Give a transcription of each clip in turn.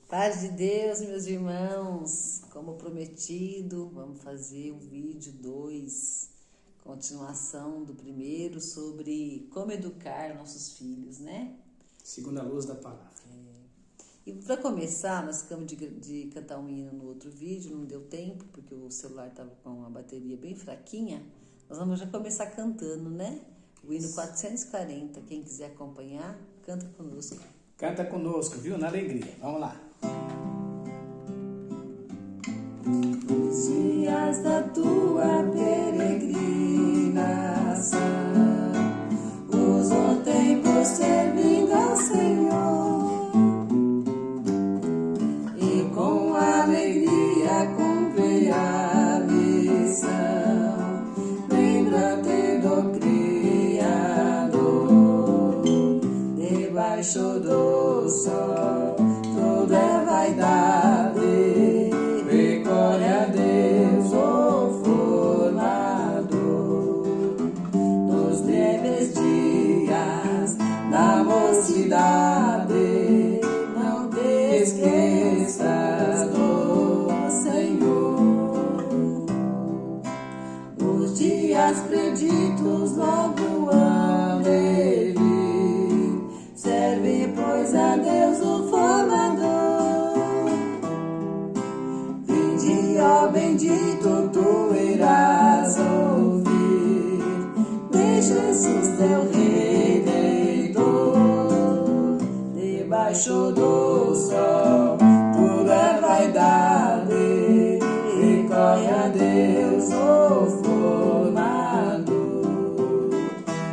Paz de Deus, meus irmãos, como prometido, vamos fazer o vídeo 2, continuação do primeiro, sobre como educar nossos filhos, né? Segundo a luz da palavra. E para começar, nós ficamos de cantar um hino no outro vídeo, não deu tempo, porque o celular estava com a bateria bem fraquinha. Nós vamos já começar cantando, né? O hino 440, quem quiser acompanhar, canta conosco. Canta conosco, viu? Na alegria. Vamos lá. Os dias da tua peregrinação, usou tempo servindo ao Senhor, e com alegria cumpri a missão, lembra-te do Criador, debaixo do sol, tudo é vaidade. Glória a Deus, o formador, nos breves dias da mocidade, não te esqueças do Senhor. Os dias preditos logo hão de vir, serve, pois, a Deus o formador. Ó bendito, tu irás ouvir de Jesus teu Redentor. Debaixo do sol, tudo é vaidade, recorre a Deus o formador.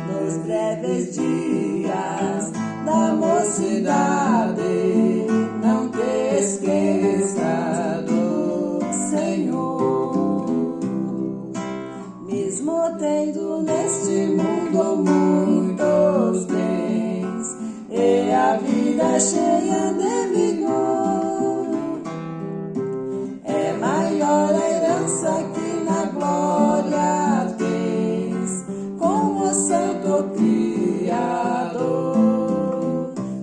Nos breves dias da mocidade, não te esqueças tendo neste mundo muitos bens e a vida cheia de vigor, é maior a herança que na glória tens com o Santo Criador.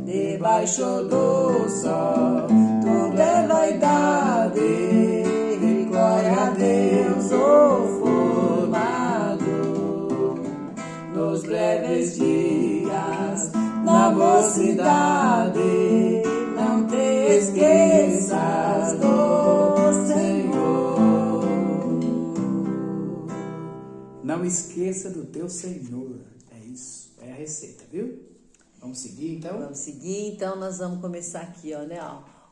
Debaixo do sol, tudo é vaidade, e glória a Deus o nos breves dias da mocidade, não te esqueças do Senhor. Não esqueça do teu Senhor. É isso, é a receita, viu? Vamos seguir então? Vamos seguir, então nós vamos começar aqui, ó, né?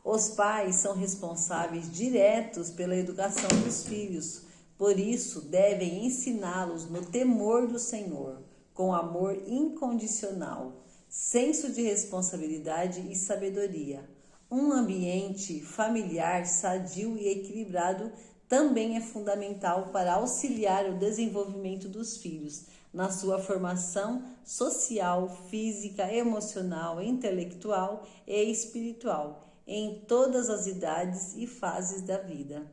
Os pais são responsáveis diretos pela educação dos filhos, por isso devem ensiná-los no temor do Senhor, com amor incondicional, senso de responsabilidade e sabedoria. Um ambiente familiar sadio e equilibrado também é fundamental para auxiliar o desenvolvimento dos filhos na sua formação social, física, emocional, intelectual e espiritual, em todas as idades e fases da vida.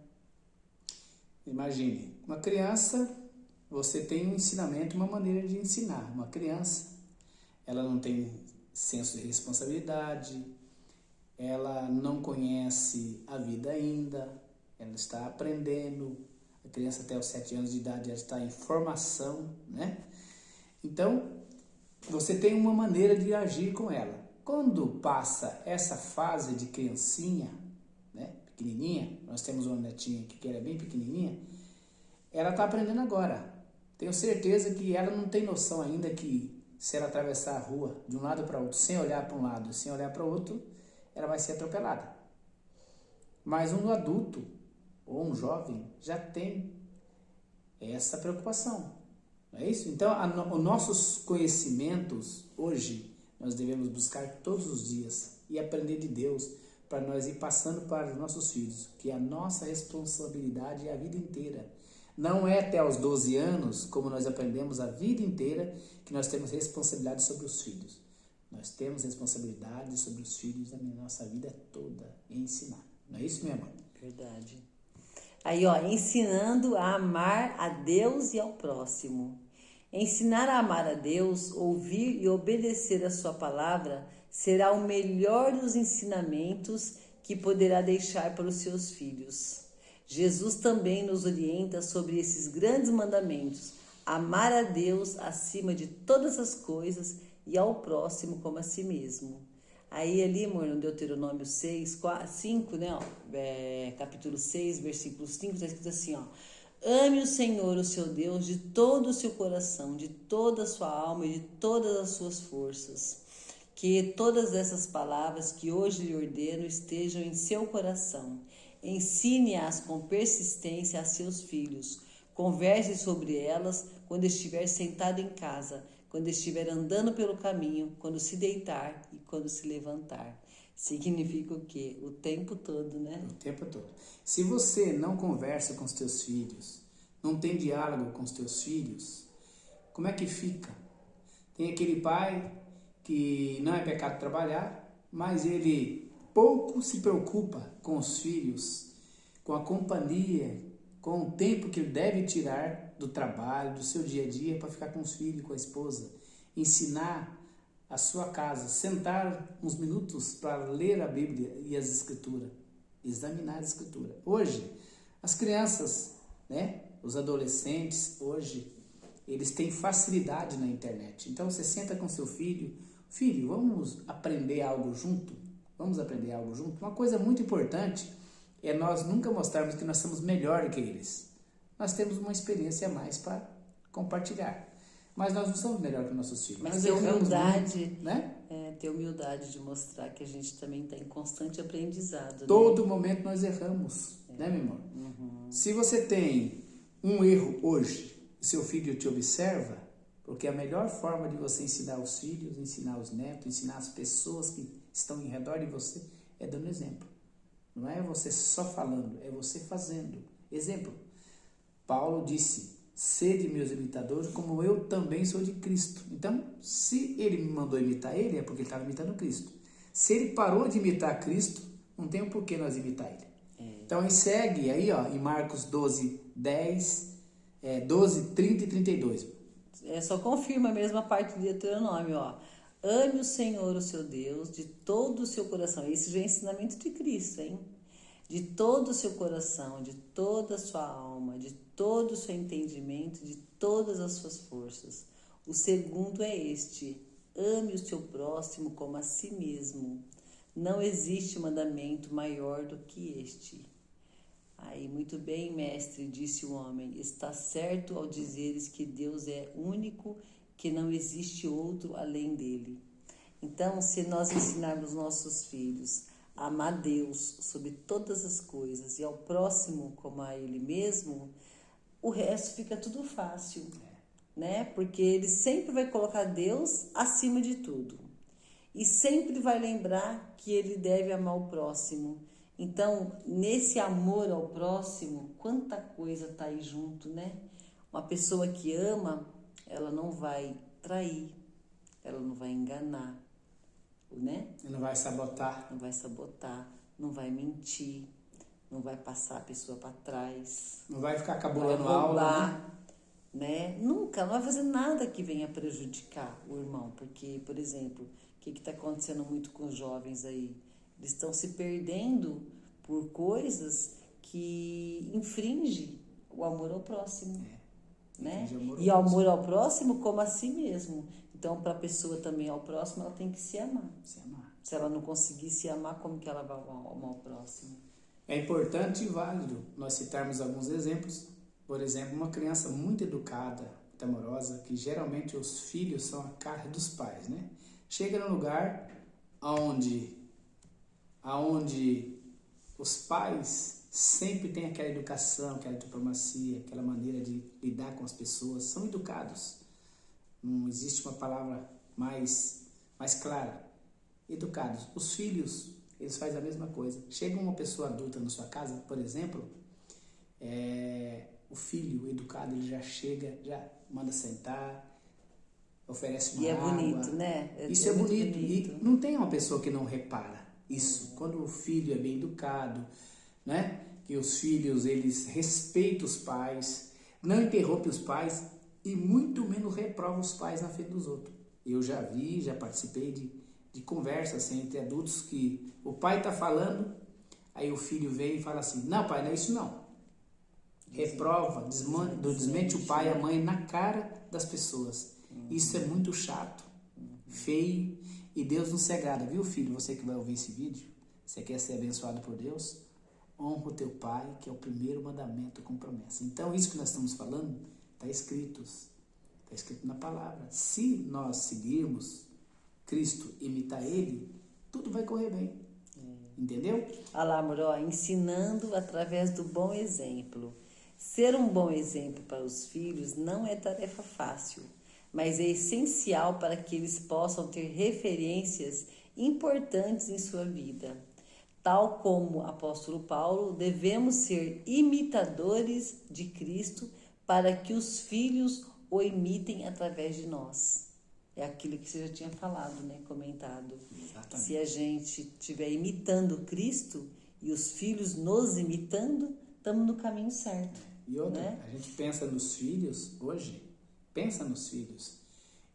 Imagine, uma criança, você tem um ensinamento, uma maneira de ensinar. Uma criança, ela não tem senso de responsabilidade, ela não conhece a vida ainda, ela está aprendendo. A criança até os 7 anos de idade ela está em formação, né? Então, você tem uma maneira de agir com ela. Quando passa essa fase de criancinha, né, pequenininha, nós temos uma netinha aqui que ela é bem pequenininha, ela está aprendendo agora. Tenho certeza que ela não tem noção ainda que se ela atravessar a rua de um lado para o outro, sem olhar para um lado, sem olhar para o outro, ela vai ser atropelada. Mas um adulto ou um jovem já tem essa preocupação. Não é isso? Então, os nossos conhecimentos hoje, nós devemos buscar todos os dias e aprender de Deus para nós ir passando para os nossos filhos, que a nossa responsabilidade é a vida inteira. Não é até aos 12 anos, como nós aprendemos a vida inteira, que nós temos responsabilidade sobre os filhos. Nós temos responsabilidade sobre os filhos da nossa vida toda, em ensinar. Não é isso, minha mãe? Verdade. Aí, ó, ensinando a amar a Deus e ao próximo. Ensinar a amar a Deus, ouvir e obedecer a sua palavra será o melhor dos ensinamentos que poderá deixar para os seus filhos. Jesus também nos orienta sobre esses grandes mandamentos: amar a Deus acima de todas as coisas e ao próximo como a si mesmo. Aí ali, amor, no Deuteronômio 5, né, ó, capítulo 6, versículo 5, está escrito assim, ó: ame o Senhor, o seu Deus, de todo o seu coração, de toda a sua alma e de todas as suas forças. Que todas essas palavras que hoje lhe ordeno estejam em seu coração. Ensine-as com persistência a seus filhos. Converse sobre elas quando estiver sentado em casa, quando estiver andando pelo caminho, quando se deitar e quando se levantar. Significa o quê? O tempo todo, né? O tempo todo. Se você não conversa com os teus filhos, não tem diálogo com os teus filhos, como é que fica? Tem aquele pai que não é pecado trabalhar, mas ele pouco se preocupa com os filhos, com a companhia, com o tempo que ele deve tirar do trabalho, do seu dia a dia, para ficar com os filhos, com a esposa, ensinar a sua casa, sentar uns minutos para ler a Bíblia e as Escrituras, examinar a Escritura. Hoje, as crianças, né, os adolescentes, hoje, eles têm facilidade na internet. Então, você senta com seu filho: filho, vamos aprender algo junto? Vamos aprender algo junto? Uma coisa muito importante é nós nunca mostrarmos que nós somos melhor que eles. Nós temos uma experiência a mais para compartilhar. Mas nós não somos melhor que nossos filhos. Mas ter humildade, muito, né? Ter humildade de mostrar que a gente também está em constante aprendizado. Todo momento nós erramos, né, meu irmão? Uhum. Se você tem um erro hoje e seu filho te observa, porque a melhor forma de você ensinar os filhos, ensinar os netos, ensinar as pessoas que estão em redor de você é dando exemplo. Não é você só falando, é você fazendo. Exemplo, Paulo disse: sede meus imitadores, como eu também sou de Cristo. Então, se ele me mandou imitar ele, é porque ele estava imitando Cristo. Se ele parou de imitar Cristo, não tem por que nós imitar ele. Então, ele segue aí, ó, em Marcos 12, 10, 12, 30 e 32. Só confirma a mesma parte do Deuteronômio, ó. Ame o Senhor, o seu Deus, de todo o seu coração. Esse já é ensinamento de Cristo, hein? De todo o seu coração, de toda a sua alma, de todo o seu entendimento, de todas as suas forças. O segundo é este: ame o seu próximo como a si mesmo. Não existe mandamento maior do que este. Aí, muito bem, mestre, disse o homem, está certo ao dizeres que Deus é único, que não existe outro além dele. Então, se nós ensinarmos nossos filhos a amar Deus sobre todas as coisas e ao próximo como a ele mesmo, o resto fica tudo fácil, né? Porque ele sempre vai colocar Deus acima de tudo e sempre vai lembrar que ele deve amar o próximo. Então, nesse amor ao próximo, quanta coisa tá aí junto, né? Uma pessoa que ama, ela não vai trair, ela não vai enganar, né? Não vai sabotar. Não vai sabotar, não vai mentir, não vai passar a pessoa para trás. Não vai ficar Vai cabulando a aula, né? Nunca, não vai fazer nada que venha prejudicar o irmão. Porque, por exemplo, o que está acontecendo muito com os jovens aí? Eles estão se perdendo por coisas que infringem o amor ao próximo, né? E o amor ao próximo como a si mesmo. Então, para a pessoa também ao próximo, ela tem que se amar. Se amar. Se ela não conseguir se amar, como que ela vai amar o próximo? É importante e válido nós citarmos alguns exemplos. Por exemplo, uma criança muito educada, muito amorosa, que geralmente os filhos são a cara dos pais, né? Chega num lugar onde os pais sempre têm aquela educação, aquela diplomacia, aquela maneira de lidar com as pessoas, são educados. Não existe uma palavra mais clara. Educados. Os filhos, eles fazem a mesma coisa. Chega uma pessoa adulta na sua casa, por exemplo, o filho educado, ele já chega, já manda sentar, oferece uma água. E é bonito, né? Isso é bonito. E não tem uma pessoa que não repara isso. Quando o filho é bem educado, né? Que os filhos, eles respeitam os pais, não interrompem os pais e muito menos reprovam os pais na frente dos outros. Eu já participei de conversas assim, entre adultos que o pai está falando Aí o filho vem e fala assim, não pai, não é isso não. Reprova, desmente o pai e a mãe na cara das pessoas. Isso é muito chato, feio, e Deus não se agrada, viu filho? Você que vai ouvir esse vídeo, você quer ser abençoado por Deus? Honra o teu pai, que é o primeiro mandamento com promessa. Então isso que nós estamos falando, está escrito na palavra. Se nós seguirmos Cristo, imitar Ele, tudo vai correr bem. Entendeu? Olha lá, amor, ó, ensinando através do bom exemplo. Ser um bom exemplo para os filhos não é tarefa fácil, mas é essencial para que eles possam ter referências importantes em sua vida. Tal como o apóstolo Paulo, devemos ser imitadores de Cristo para que os filhos o imitem através de nós. É aquilo que você já tinha falado, né? Comentado. Exatamente. Se a gente estiver imitando Cristo e os filhos nos imitando, estamos no caminho certo. E outra, né? A gente pensa nos filhos hoje, pensa nos filhos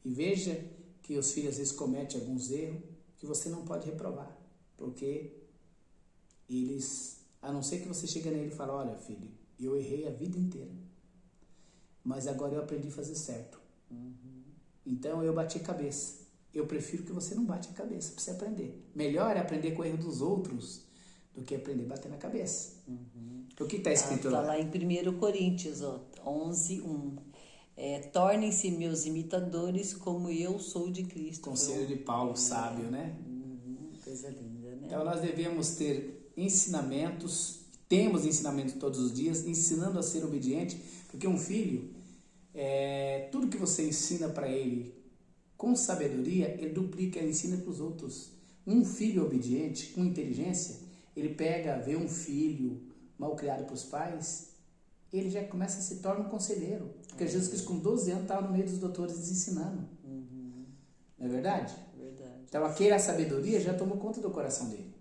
e veja que os filhos às vezes cometem alguns erros que você não pode reprovar, porque eles, a não ser que você chegue nele e fale, olha filho, eu errei a vida inteira, mas agora eu aprendi a fazer certo. Então eu bati a cabeça. Eu prefiro que você não bate a cabeça para você aprender. Melhor é aprender com o erro dos outros do que aprender a bater na cabeça. O que está escrito Está lá? lá em 1 Coríntios 11:1. Tornem-se meus imitadores como eu sou de Cristo. Conselho de Paulo, sábio, né? Coisa linda, né? Então nós devemos ter ensinamentos, temos ensinamentos todos os dias, ensinando a ser obediente, porque um filho, tudo que você ensina para ele com sabedoria, ele duplica, ele ensina para os outros. Um filho obediente, com inteligência, ele vê um filho mal criado pelos pais, ele já começa a se tornar um conselheiro. Porque Jesus Cristo com 12 anos estava no meio dos doutores ensinando. Não é verdade? Verdade. Então aquela sabedoria já tomou conta do coração dele.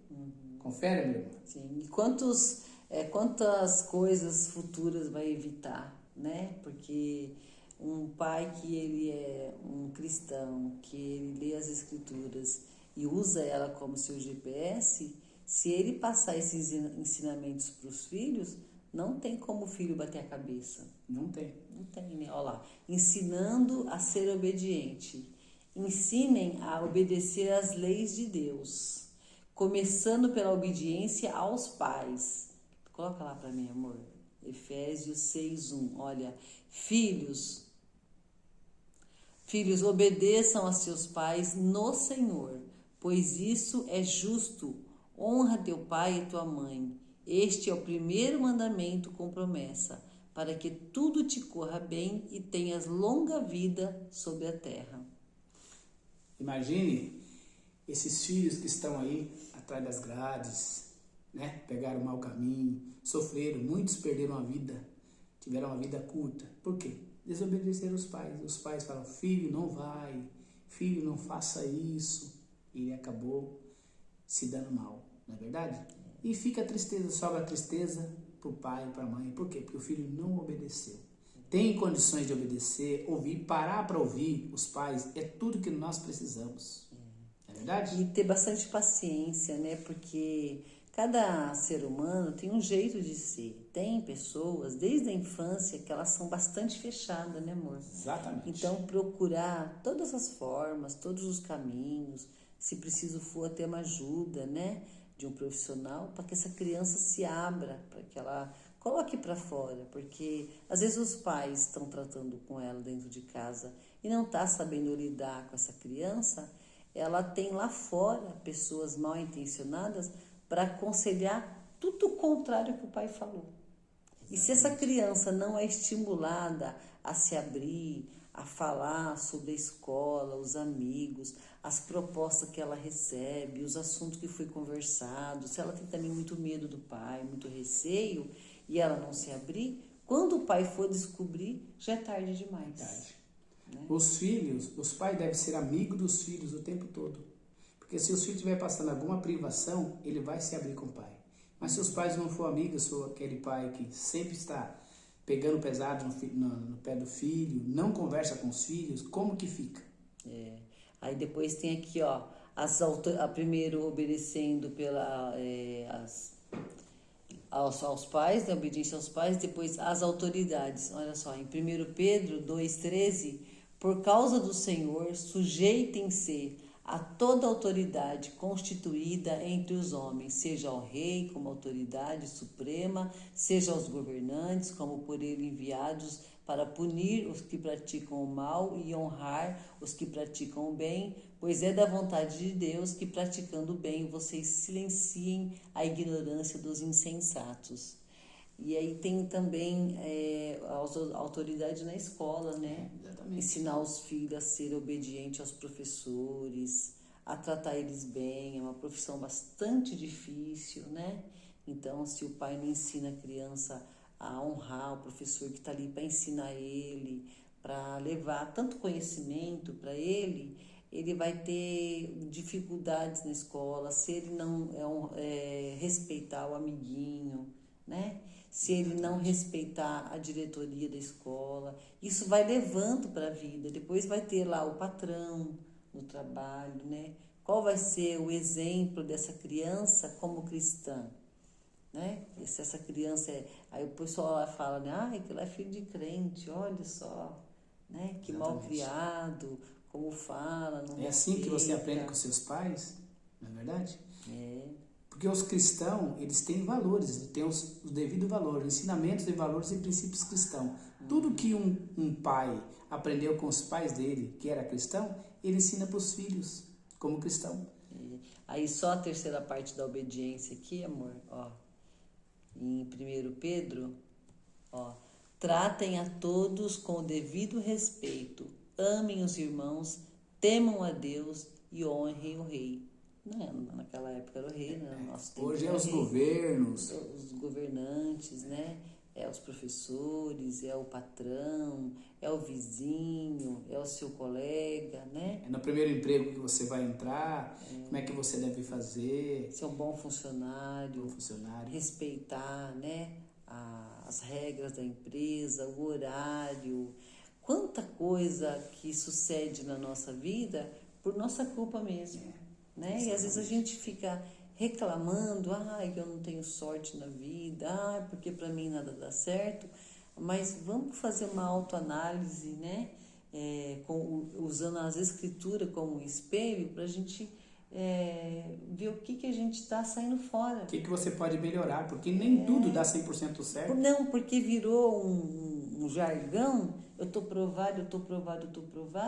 Confere, meu irmão? Sim. E quantas coisas futuras vai evitar, né? Porque um pai que ele é um cristão, que ele lê as escrituras e usa ela como seu GPS, se ele passar esses ensinamentos para os filhos, não tem como o filho bater a cabeça. Não tem. Não tem, né? Olha lá. Ensinando a ser obediente. Ensinem a obedecer às leis de Deus, começando pela obediência aos pais. Coloca lá para mim, amor. Efésios 6:1. Olha, filhos, obedeçam a seus pais no Senhor, pois isso é justo. Honra teu pai e tua mãe. Este é o primeiro mandamento com promessa, para que tudo te corra bem e tenhas longa vida sobre a terra. Imagine esses filhos que estão aí atrás das grades, né? Pegaram o mau caminho, sofreram, muitos perderam a vida, tiveram uma vida curta. Por quê? Desobedeceram os pais. Os pais falam, filho, não vai, filho, não faça isso. E ele acabou se dando mal, não é verdade? E fica a tristeza, sobra a tristeza para o pai e para a mãe. Por quê? Porque o filho não obedeceu. Tem condições de obedecer, ouvir, parar para ouvir os pais, é tudo que nós precisamos. Não é verdade? E ter bastante paciência, né? Porque cada ser humano tem um jeito de ser. Tem pessoas, desde a infância, que elas são bastante fechadas, né, amor? Exatamente. Então, procurar todas as formas, todos os caminhos, se preciso for até uma ajuda, né, de um profissional, para que essa criança se abra, para que ela coloque para fora, porque às vezes os pais estão tratando com ela dentro de casa e não está sabendo lidar com essa criança, ela tem lá fora pessoas mal intencionadas para aconselhar tudo o contrário que o pai falou. E se essa criança não é estimulada a se abrir, a falar sobre a escola, os amigos, as propostas que ela recebe, os assuntos que foi conversado, se ela tem também muito medo do pai, muito receio, e ela não se abrir, quando o pai for descobrir, já é tarde demais. Verdade. Né? Os pais devem ser amigos dos filhos o tempo todo. Porque se os filhos estiverem passando alguma privação, ele vai se abrir com o pai. Mas se os pais não for amigos, sou aquele pai que sempre está pegando pesado no pé do filho, não conversa com os filhos, como que fica? Aí depois tem aqui, ó, primeiro obedecendo aos pais, né? Obediência aos pais, depois às autoridades. Olha só, em 1 Pedro 2,13, por causa do Senhor, sujeitem-se a toda autoridade constituída entre os homens, seja ao rei como autoridade suprema, seja aos governantes como por ele enviados para punir os que praticam o mal e honrar os que praticam o bem, pois é da vontade de Deus que, praticando o bem, vocês silenciem a ignorância dos insensatos. E aí tem também a autoridade na escola, né? Exatamente. Ensinar os filhos a ser obedientes aos professores, a tratar eles bem, é uma profissão bastante difícil, né? Então, se o pai não ensina a criança a honrar o professor que está ali para ensinar ele, para levar tanto conhecimento para ele, ele vai ter dificuldades na escola, se ele não respeitar o amiguinho, né? Se ele não respeitar a diretoria da escola, isso vai levando para a vida. Depois vai ter lá o patrão no trabalho, né? Qual vai ser o exemplo dessa criança como cristã? Né? E se essa criança aí o pessoal lá fala, né? Ah, aquilo é filho de crente, olha só, né? Que mal criado, como fala, não é assim que você respeita. aprende com seus pais, não é verdade? É. Porque os cristãos, eles têm valores, eles têm os devidos valores, ensinamentos de valores e princípios cristãos. Tudo que um pai aprendeu com os pais dele, que era cristão, ele ensina para os filhos, como cristão. Aí só a terceira parte da obediência aqui, amor, ó. Em 1 Pedro, ó, tratem a todos com o devido respeito, amem os irmãos, temam a Deus e honrem o rei. Naquela época era o rei, né? No nosso tempo Hoje era os rei. governos. Os governantes, né? É os professores, é o patrão, é o vizinho, é o seu colega, né? É no primeiro emprego que você vai entrar, como é que você deve fazer. Ser um bom funcionário, funcionário. respeitar, né? As regras da empresa, o horário. Quanta coisa que sucede na nossa vida por nossa culpa mesmo, né? E às vezes a gente fica reclamando, que eu não tenho sorte na vida, porque para mim nada dá certo, mas vamos fazer uma autoanálise, né? Usando as escrituras como um espelho para a gente ver o que a gente está saindo fora. O que você pode melhorar, porque nem tudo dá 100% certo. Não, porque virou um jargão, eu estou provado,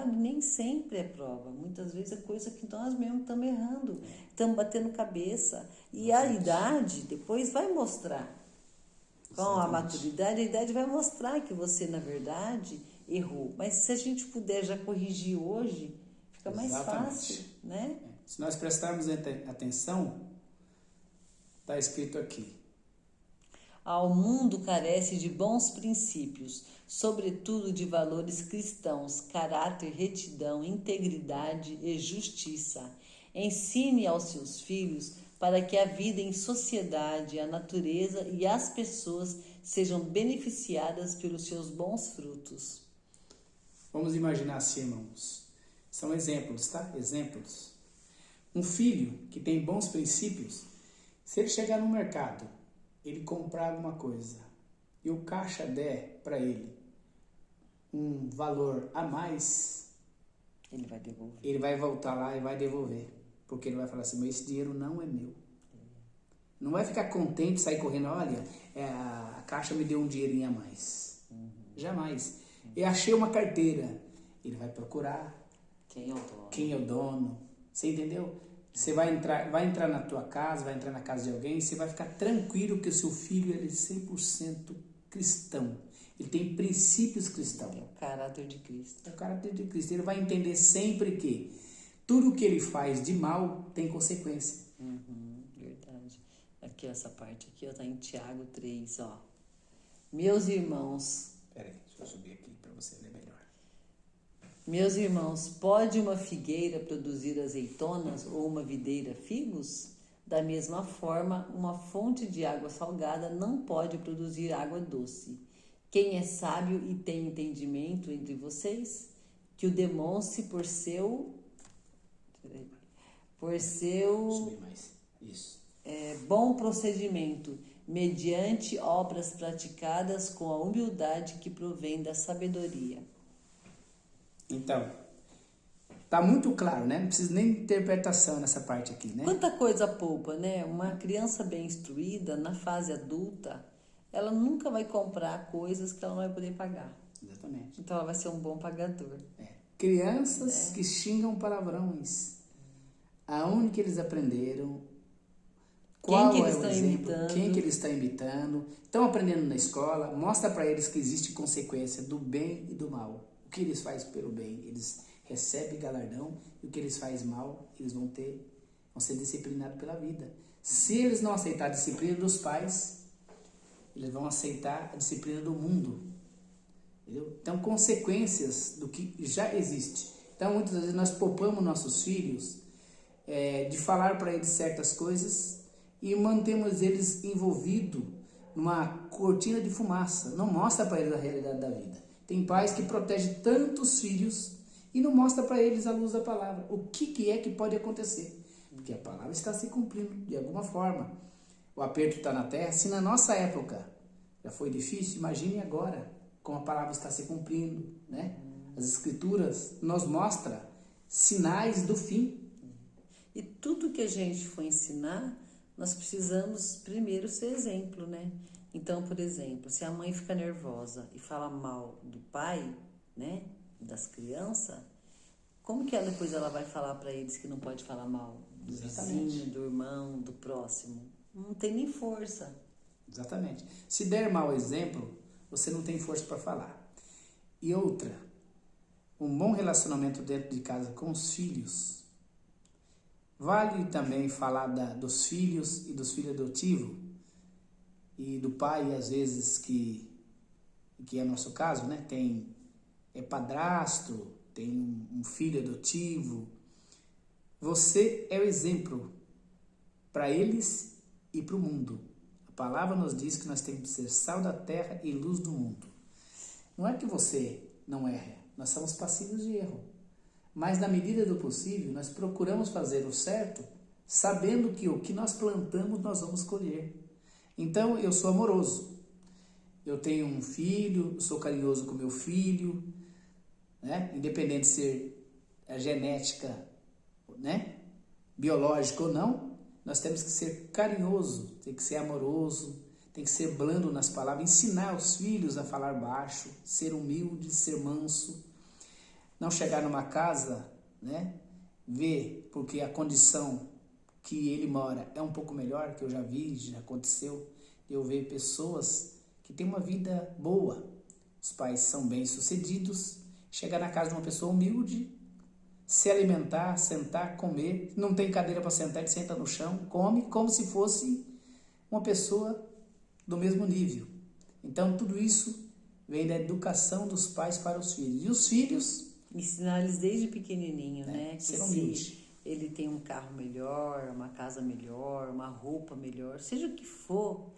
e nem sempre é prova. Muitas vezes é coisa que nós mesmos estamos errando, estamos batendo cabeça. E a idade depois vai mostrar. Com a maturidade, a idade vai mostrar que você, na verdade, errou. Mas se a gente puder já corrigir hoje, fica mais fácil, né? Se nós prestarmos atenção, está escrito aqui. Ao mundo carece de bons princípios, sobretudo de valores cristãos, caráter, retidão, integridade e justiça. Ensine aos seus filhos para que a vida em sociedade, a natureza e as pessoas sejam beneficiadas pelos seus bons frutos. Vamos imaginar assim, irmãos. São exemplos, tá? Exemplos. Um filho que tem bons princípios, se ele chegar no mercado, ele comprar alguma coisa e o caixa der para ele um valor a mais, ele vai devolver. Ele vai voltar lá e vai devolver. Porque ele vai falar assim, mas esse dinheiro não é meu. Não vai ficar contente, sair correndo, olha, a caixa me deu um dinheirinho a mais. Jamais. Eu achei uma carteira. Ele vai procurar. Quem é o dono? Você entendeu? Você vai entrar na tua casa, vai entrar na casa de alguém, você vai ficar tranquilo que o seu filho é 100% cristão. Ele tem princípios cristãos. É o caráter de Cristo. É o caráter de Cristo. Ele vai entender sempre que tudo que ele faz de mal tem consequência. Verdade. Aqui essa parte aqui, está em Tiago 3, ó. Meus irmãos... Peraí, deixa eu subir aqui para você ler melhor. Meus irmãos, pode uma figueira produzir azeitonas ou uma videira figos? Da mesma forma, uma fonte de água salgada não pode produzir água doce. Quem é sábio e tem entendimento entre vocês, que o demonstre por seu Subir mais. Isso. bom procedimento, mediante obras praticadas com a humildade que provém da sabedoria. Então, tá muito claro, né? Não precisa nem de interpretação nessa parte aqui, né? Quanta coisa poupa, né? Uma criança bem instruída, na fase adulta, ela nunca vai comprar coisas que ela não vai poder pagar. Exatamente. Então ela vai ser um bom pagador. Crianças que xingam palavrões. Aonde que eles aprenderam? Qual Quem que eles é o estão exemplo? imitando? Quem que eles estão imitando? Estão aprendendo na escola? Mostra para eles que existe consequência do bem e do mal. O que eles fazem pelo bem, eles recebem galardão, e o que eles fazem mal, eles vão ser disciplinados pela vida. Se eles não aceitar a disciplina dos pais, eles vão aceitar a disciplina do mundo. Entendeu? Então, consequências do que já existe. Então, muitas vezes nós poupamos nossos filhos de falar para eles certas coisas e mantemos eles envolvidos numa cortina de fumaça. Não mostra para eles a realidade da vida. Tem pais que protegem tantos filhos e não mostra para eles a luz da palavra. O que é que pode acontecer? Porque a palavra está se cumprindo de alguma forma. O aperto está na terra. Se na nossa época já foi difícil, imagine agora como a palavra está se cumprindo, né? As escrituras nos mostram sinais do fim. E tudo que a gente for ensinar, nós precisamos primeiro ser exemplo, né? Então, por exemplo, se a mãe fica nervosa e fala mal do pai, né, das crianças, como que depois ela vai falar para eles que não pode falar mal do vizinho, do irmão, do próximo? Não tem nem força. Exatamente. Se der mau exemplo, você não tem força para falar. E outra, um bom relacionamento dentro de casa com os filhos. Vale também falar dos filhos e dos filhos adotivos e do pai, às vezes, que é nosso caso, né? Tem padrasto, tem um filho adotivo. Você é o exemplo para eles e para o mundo. A palavra nos diz que nós temos que ser sal da terra e luz do mundo. Não é que você não erre, nós somos passíveis de erro. Mas na medida do possível, nós procuramos fazer o certo, sabendo que o que nós plantamos, nós vamos colher. Então, eu sou amoroso. Eu tenho um filho, sou carinhoso com meu filho, né? Independente de ser a genética, né, biológica ou não, nós temos que ser carinhoso, tem que ser amoroso, tem que ser blando nas palavras, ensinar os filhos a falar baixo, ser humilde, ser manso. Não chegar numa casa, né, ver, porque a condição que ele mora é um pouco melhor, que eu já vi, já aconteceu, eu ver pessoas que têm uma vida boa, os pais são bem-sucedidos, chegar na casa de uma pessoa humilde, se alimentar, sentar, comer, não tem cadeira para sentar, ele senta no chão, come como se fosse uma pessoa do mesmo nível. Então, tudo isso vem da educação dos pais para os filhos. E os filhos... Ensinar eles desde pequenininho, né? Que ser se humilde. ele tem um carro melhor, uma casa melhor, uma roupa melhor, seja o que for,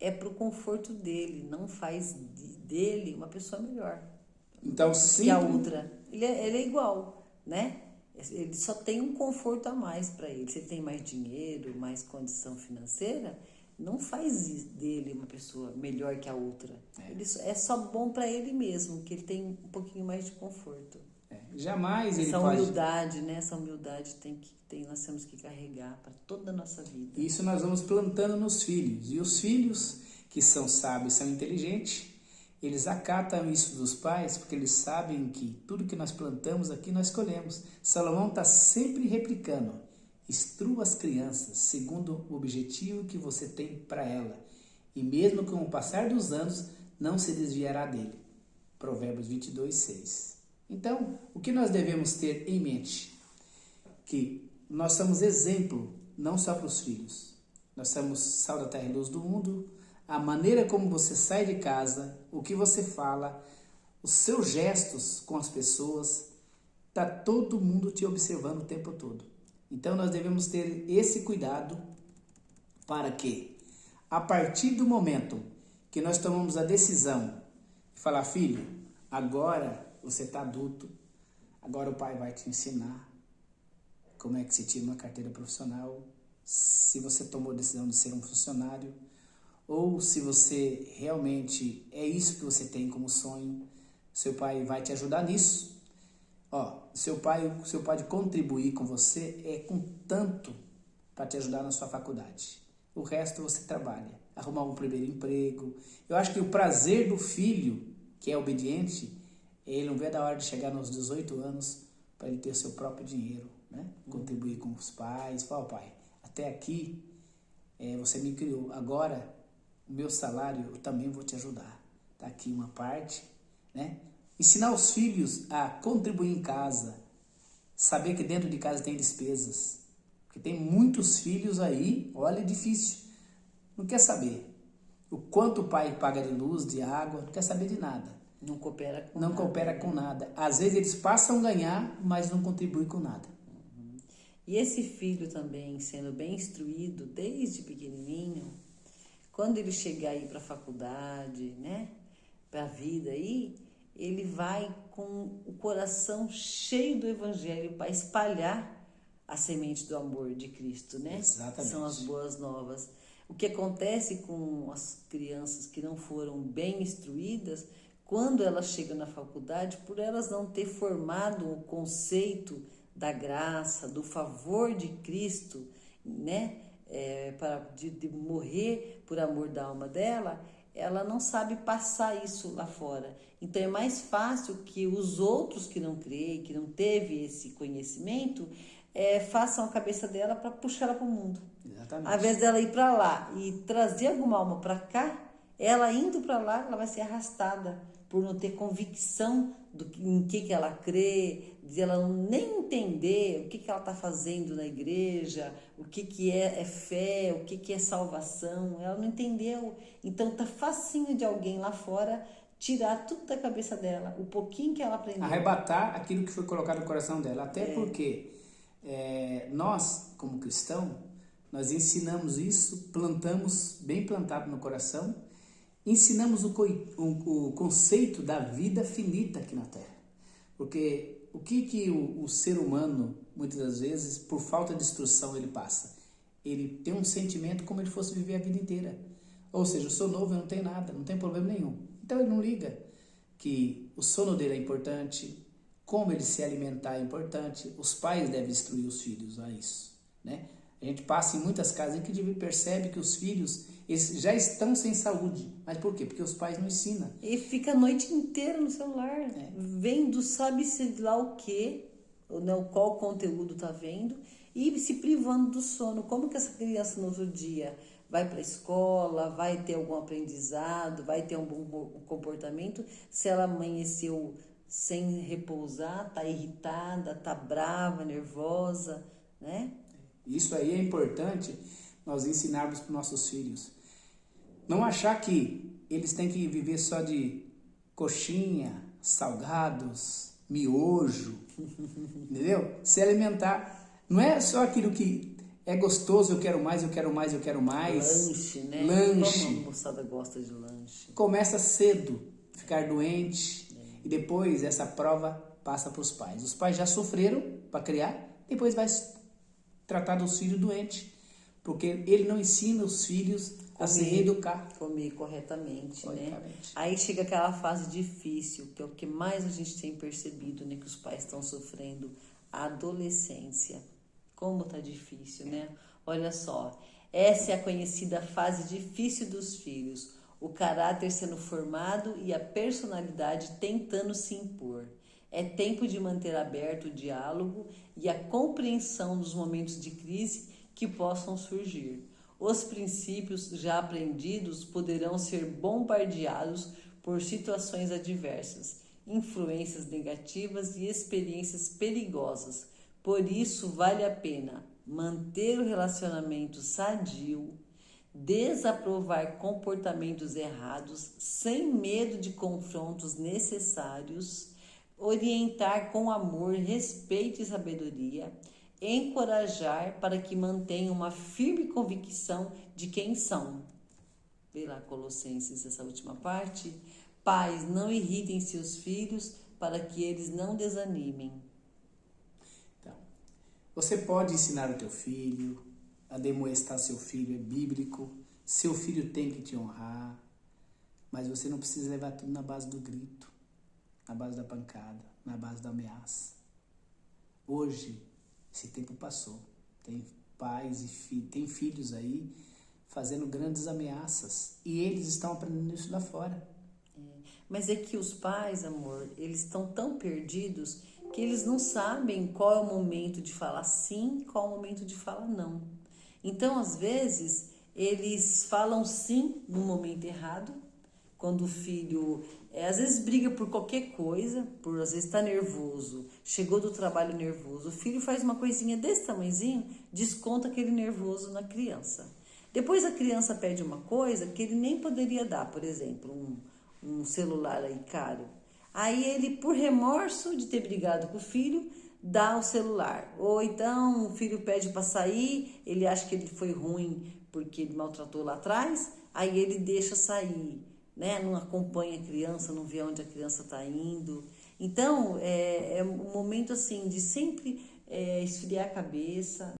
é pro conforto dele, não faz dele uma pessoa melhor. Então, Que a outra. Ele é igual, né? Ele só tem um conforto a mais para ele. Se ele tem mais dinheiro, mais condição financeira, não faz dele uma pessoa melhor que a outra. Ele é só bom para ele mesmo, que ele tem um pouquinho mais de conforto. Jamais ele Essa pode... humildade, né? Essa humildade nós temos que carregar para toda a nossa vida. Isso nós vamos plantando nos filhos. E os filhos que são sábios, são inteligentes, eles acatam isso dos pais, porque eles sabem que tudo que nós plantamos aqui, nós colhemos. Salomão está sempre replicando: instrua as crianças segundo o objetivo que você tem para ela, e mesmo com o passar dos anos, não se desviará dele. Provérbios 22, 6. Então, o que nós devemos ter em mente? Que nós somos exemplo, não só para os filhos. Nós somos sal da terra e luz do mundo. A maneira como você sai de casa, o que você fala, os seus gestos com as pessoas, está todo mundo te observando o tempo todo. Então nós devemos ter esse cuidado para que, a partir do momento que nós tomamos a decisão de falar: filho, agora você está adulto, agora o pai vai te ensinar como é que se tira uma carteira profissional, se você tomou a decisão de ser um funcionário, ou se você realmente é isso que você tem como sonho, seu pai vai te ajudar nisso. Ó, seu pai pode contribuir com você com tanto para te ajudar na sua faculdade. O resto você trabalha, arrumar um primeiro emprego. Eu acho que o prazer do filho, que é obediente, ele não vê da hora de chegar nos 18 anos para ele ter o seu próprio dinheiro, né? Contribuir com os pais. Fala, pai, até aqui você me criou, agora o meu salário eu também vou te ajudar. Tá aqui uma parte, né? Ensinar os filhos a contribuir em casa, saber que dentro de casa tem despesas, porque tem muitos filhos aí, olha, é difícil, não quer saber o quanto o pai paga de luz, de água, não quer saber de nada. Não coopera com não nada. Coopera com nada. Às vezes eles passam a ganhar, mas não contribuem com nada. E esse filho também, sendo bem instruído desde pequenininho, quando ele chegar aí para a faculdade, né, para a vida aí, ele vai com o coração cheio do evangelho para espalhar a semente do amor de Cristo, né? Exatamente. São as boas novas. O que acontece com as crianças que não foram bem instruídas, quando elas chegam na faculdade, por elas não ter formado o conceito da graça, do favor de Cristo, né? De morrer por amor da alma dela, ela não sabe passar isso lá fora. Então é mais fácil que os outros que não creem, que não teve esse conhecimento, façam a cabeça dela para puxar ela para o mundo. Exatamente. Ao invés dela ir para lá e trazer alguma alma para cá, ela indo para lá, ela vai ser arrastada por não ter convicção em que ela crê, de ela nem entender o que ela está fazendo na igreja, o que é fé, o que é salvação. Ela não entendeu. Então tá facinho de alguém lá fora tirar tudo da cabeça dela, o pouquinho que ela aprendeu. Arrebatar aquilo que foi colocado no coração dela. Até porque nós, como cristãos, nós ensinamos isso, plantamos bem plantado no coração, ensinamos o conceito da vida finita aqui na Terra. Porque o que o ser humano, muitas das vezes, por falta de instrução, ele passa? Ele tem um sentimento como ele fosse viver a vida inteira. Ou seja, eu sou novo, eu não tenho nada, não tem problema nenhum. Então ele não liga que o sono dele é importante, como ele se alimentar é importante, os pais devem instruir os filhos a isso, né? A gente passa em muitas casas em que a gente percebe que os filhos eles já estão sem saúde. Mas por quê? Porque os pais não ensinam. E fica a noite inteira no celular, vendo sabe-se lá o quê, qual conteúdo tá vendo, e se privando do sono. Como que essa criança no outro dia vai para a escola, vai ter algum aprendizado, vai ter um bom comportamento, se ela amanheceu sem repousar, tá irritada, tá brava, nervosa, né? Isso aí é importante nós ensinarmos para os nossos filhos. Não achar que eles têm que viver só de coxinha, salgados, miojo, entendeu? Se alimentar. Não é só aquilo que é gostoso, eu quero mais, eu quero mais, eu quero mais. Lanche, né? Lanche. Como a moçada gosta de lanche. Começa cedo, ficar doente, e depois essa prova passa para os pais. Os pais já sofreram para criar, depois vai tratar dos filhos doentes, porque ele não ensina os filhos a se reeducar. Comer corretamente, né? Aí chega aquela fase difícil, que é o que mais a gente tem percebido, né? Que os pais estão sofrendo, a adolescência. Como tá difícil, né? Olha só, essa é a conhecida fase difícil dos filhos, o caráter sendo formado e a personalidade tentando se impor. É tempo de manter aberto o diálogo e a compreensão dos momentos de crise que possam surgir. Os princípios já aprendidos poderão ser bombardeados por situações adversas, influências negativas e experiências perigosas. Por isso, vale a pena manter o relacionamento sadio, desaprovar comportamentos errados sem medo de confrontos necessários, orientar com amor, respeito e sabedoria, encorajar para que mantenham uma firme convicção de quem são. Vê lá Colossenses, essa última parte. Pais, não irritem seus filhos para que eles não desanimem. Então, você pode ensinar o teu filho, a demoestar seu filho, é bíblico, Seu filho tem que te honrar, mas você não precisa levar tudo na base do grito, na base da pancada, na base da ameaça. Hoje, esse tempo passou. Tem pais e tem filhos aí fazendo grandes ameaças e eles estão aprendendo isso lá fora. Mas é que os pais, amor, eles estão tão perdidos que eles não sabem qual é o momento de falar sim, qual é o momento de falar não. Então, às vezes, eles falam sim no momento errado, quando o filho, às vezes briga por qualquer coisa, às vezes está nervoso, chegou do trabalho nervoso, o filho faz uma coisinha desse tamanhozinho, desconta aquele nervoso na criança. Depois a criança pede uma coisa que ele nem poderia dar, por exemplo, um celular aí caro. Aí ele, por remorso de ter brigado com o filho, dá o celular. Ou então o filho pede para sair, ele acha que ele foi ruim porque ele maltratou lá atrás, aí ele deixa sair, né? Não acompanha a criança, não vê onde a criança está indo. Então, é um momento assim de sempre esfriar a cabeça,